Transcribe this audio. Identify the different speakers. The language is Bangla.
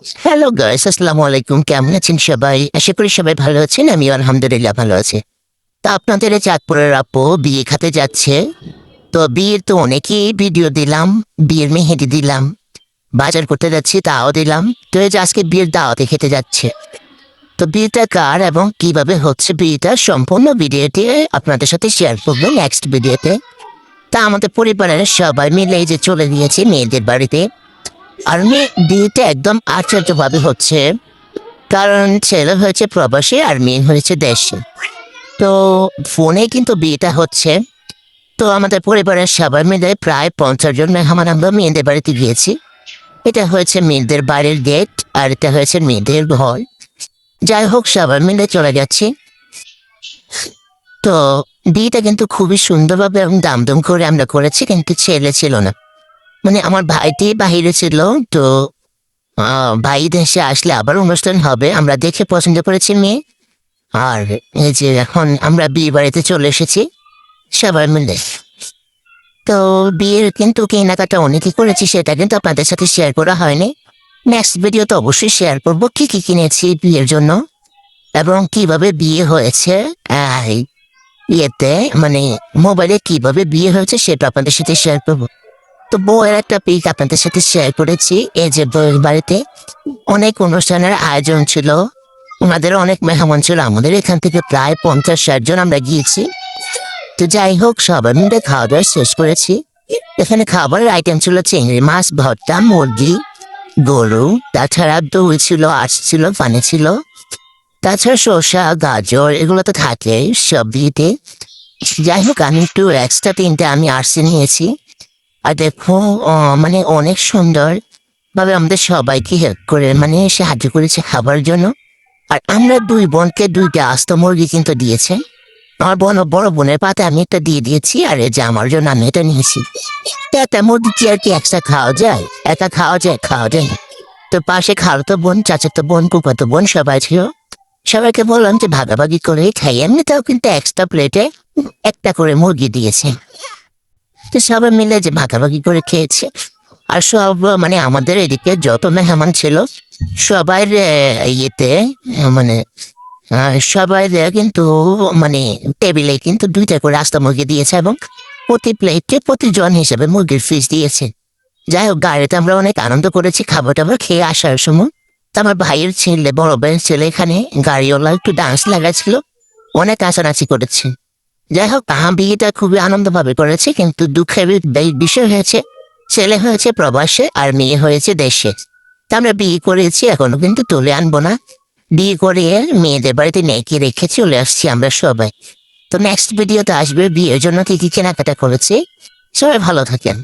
Speaker 1: হ্যালো গাইস, আসসালামু আলাইকুম। কেমন আছেন সবাই? আশা করি সবাই ভালো আছেন। আমি আলহামদুলিল্লাহ ভালো আছি। তো আপনাদের এই চাঁদপুরের আপু বিয়ে খেতে যাচ্ছে। তো বিয়ের তো অনেকই ভিডিও দিলাম, বিয়ের মেহেদি দিলাম, বাজার করতে যাচ্ছি তাও দিলাম। তো এই যে আজকে বিয়ের দাওয়াতে খেতে যাচ্ছে। তো বিয়েটা কার এবং কিভাবে হচ্ছে বিয়েটা সম্পূর্ণ ভিডিওটি আপনাদের সাথে শেয়ার করবো নেক্সট ভিডিওতে। তা আমাদের পরিবারের সবাই মিলে এই যে চলে গিয়েছি মেয়েদের বাড়িতে। আর মেয়ে বিয়েটা একদম আশ্চর্যভাবে হচ্ছে, কারণ ছেলে হয়েছে প্রবাসী আর মেয়ে হয়েছে দেশে। তো ফোনে কিন্তু বিয়েটা হচ্ছে। তো আমাদের পরিবারের সবাই মিলে প্রায় 50 জন মেহমান আমরা মেয়েদের বাড়িতে গিয়েছি। এটা হয়েছে মেয়েদের বাড়ির গেট আর এটা হয়েছে মেয়েদের ঘর। যাই হোক, সবাই মিলে চলে যাচ্ছি। তো বিয়েটা কিন্তু খুবই সুন্দরভাবে এবং দামদম করে আমরা করেছি, কিন্তু ছেলে ছিল না। মানে আমার ভাইটি বাহিরে ছিল। তো ভাই দেশে আসলে আবার অনুষ্ঠান হবে, আমরা দেখে পছন্দ করেছি মেয়ে। আর এই যে এখন আমরা বিয়ে বাড়িতে চলে এসেছি সবাই মিলে। তো বিয়ের কিন্তু কেনাকাটা অনেকই করেছি, সেটা কিন্তু আপনাদের সাথে শেয়ার করা হয়নি। নেক্সট ভিডিও তো অবশ্যই শেয়ার করবো কি কি কিনেছি বিয়ের জন্য এবং কিভাবে বিয়ে হয়েছে। ইয়েতে মানে মোবাইলে কিভাবে বিয়ে হয়েছে সেটা আপনাদের সাথে শেয়ার করবো। তো বউয়ের একটা পিক আপনাদের সাথে শেয়ার করেছি। এই যে বউয়ের বাড়িতে অনেক অনুষ্ঠানের আয়োজন ছিল, ওনাদের অনেক মেহমান ছিল। আমাদের এখান থেকে প্রায় 50-60 জন আমরা গিয়েছি। তো যাই হোক, সবাই মিলে খাওয়া দাওয়া শেষ করেছি। এখানে খাবারের আইটেম ছিল চিংড়ি মাছ, ভর্তা, মুরগি, গরু, তাছাড়া দই ছিল, আঁশ ছিল, পানি ছিল, তাছাড়া শসা, গাজর এগুলো তো থাকে সব বিয়েতে। যাই হোক, আমি একটু এক্সট্রা 3টে আমি আর্টসে নিয়েছি। আর দেখো, মানে অনেক সুন্দর ভাবে আমাদের সবাইকে হেল্প করে মানে সাহায্য করেছে খাবার জন্য। আর আমরা 2 বোনকে 2টা আস্ত মুরগি কিন্তু দিয়েছে। আমার বড় বোনের পাতে আমি একটা দিয়ে দিয়েছি, আর এই যে আমার জন্য আমি এটা নিয়েছি। তো একটা মুরগি কি আর কি একসাথে খাওয়া যায়? একা খাওয়া যায় না। তো পাশে খালাতো বোন, চাচাতো বোন, ফুফাতো বোন সবাই ছিল। সবাইকে বললাম যে ভাগাভাগি করে খাই। এমনিতেও কিন্তু এক্সট্রা প্লেটে একটা করে মুরগি দিয়েছে। তো সবাই মিলে যে ভাগাভাগি করে খেয়েছে। আর সব মানে আমাদের এদিকে যত মেহমান ছিল সবাই ইয়েতে মানে সবাই কিন্তু মানে টেবিলে কিন্তু 2টা করে আস্তা মুরগি দিয়েছে এবং প্রতি প্লেটে প্রতিজন হিসেবে মুরগির ফিস দিয়েছে। যাই হোক, গাড়িতে আমরা অনেক আনন্দ করেছি খাবার টাবার খেয়ে আসার সময়। তো আমার ভাইয়ের ছেলে, বড় ভাইয়ের ছেলে এখানে গাড়িওয়ালা একটু ডান্স লাগাচ্ছিল, অনেক নাচানাচি করেছে। যাই হোক, বিয়েটা খুবই আনন্দভাবে করেছে, কিন্তু দুঃখের বিষয় হয়েছে ছেলে হয়েছে প্রবাসে আর মেয়ে হয়েছে দেশে। তা আমরা বিয়ে করেছি, এখনো কিন্তু তুলে আনবো না। বিয়ে করে মেয়েদের বাড়িতে নেকি রেখে চলে আসছি আমরা সবাই। তো নেক্সট ভিডিওতে আসবে বিয়ের জন্য কি কি কেনাকাটা করেছে। সবাই ভালো থাকেন।